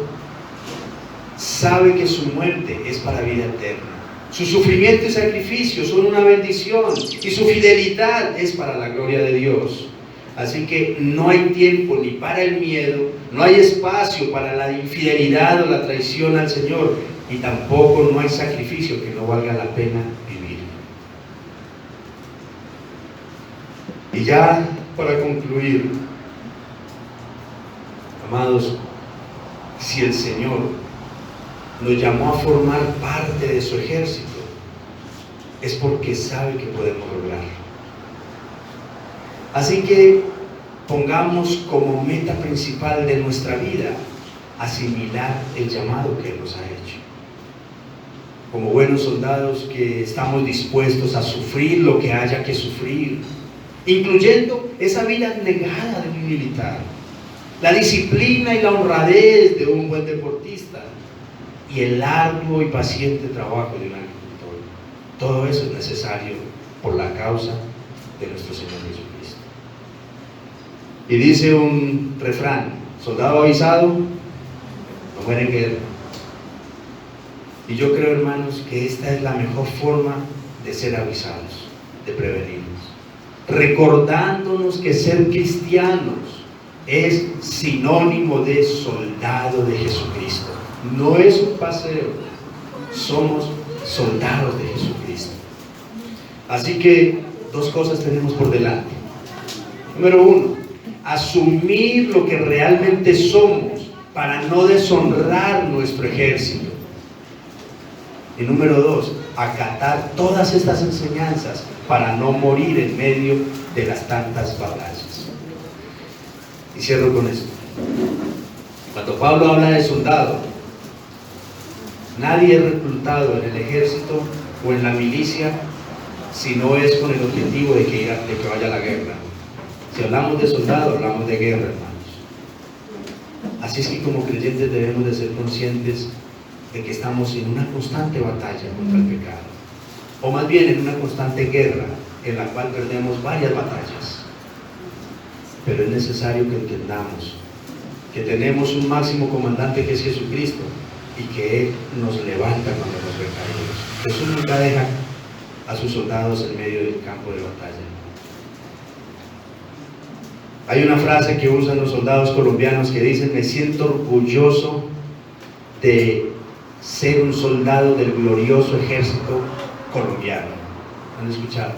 Sabe que su muerte es para vida eterna. Su sufrimiento y sacrificio son una bendición, y su fidelidad es para la gloria de Dios. Así que no hay tiempo ni para el miedo, no hay espacio para la infidelidad o la traición al Señor, y tampoco no hay sacrificio que no valga la pena vivir. Y ya para concluir, amados, si el Señor nos llamó a formar parte de su ejército, es porque sabe que podemos lograrlo. Así que pongamos como meta principal de nuestra vida asimilar el llamado que Él nos ha hecho. Como buenos soldados que estamos dispuestos a sufrir lo que haya que sufrir, incluyendo esa vida negada de un militar, la disciplina y la honradez de un buen deportista y el arduo y paciente trabajo de un agricultor. Todo eso es necesario por la causa de nuestro Señor Jesucristo. Y dice un refrán: soldado avisado no muere en guerra. Y yo creo, hermanos, que esta es la mejor forma de ser avisados, de prevenirnos, recordándonos que ser cristianos es sinónimo de soldado de Jesucristo. No es un paseo, somos soldados de Jesucristo. Así que dos cosas tenemos por delante. Número uno, asumir lo que realmente somos para no deshonrar nuestro ejército. Y número dos, acatar todas estas enseñanzas para no morir en medio de las tantas batallas. Y cierro con esto. Cuando Pablo habla de soldado, nadie es reclutado en el ejército o en la milicia si no es con el objetivo de que vaya a la guerra. Si hablamos de soldado, hablamos de guerra, hermanos. Así es que como creyentes debemos de ser conscientes de que estamos en una constante batalla contra el pecado, o más bien en una constante guerra en la cual perdemos varias batallas. Pero es necesario que entendamos que tenemos un máximo comandante que es Jesucristo, y que Él nos levanta cuando nos recaemos. Jesús nunca deja a sus soldados en medio del campo de batalla. Hay una frase que usan los soldados colombianos que dicen: me siento orgulloso de ser un soldado del glorioso ejército colombiano. ¿Han escuchado?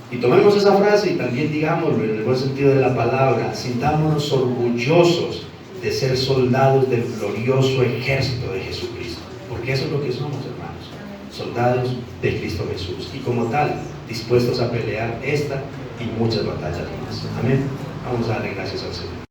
Y tomemos esa frase y también digámoslo en el buen sentido de la palabra: sintámonos orgullosos de ser soldados del glorioso ejército de Jesucristo, porque eso es lo que somos, hermanos, soldados de Cristo Jesús, y como tal, dispuestos a pelear esta y muchas batallas más. Amén. Vamos a darle gracias al Señor.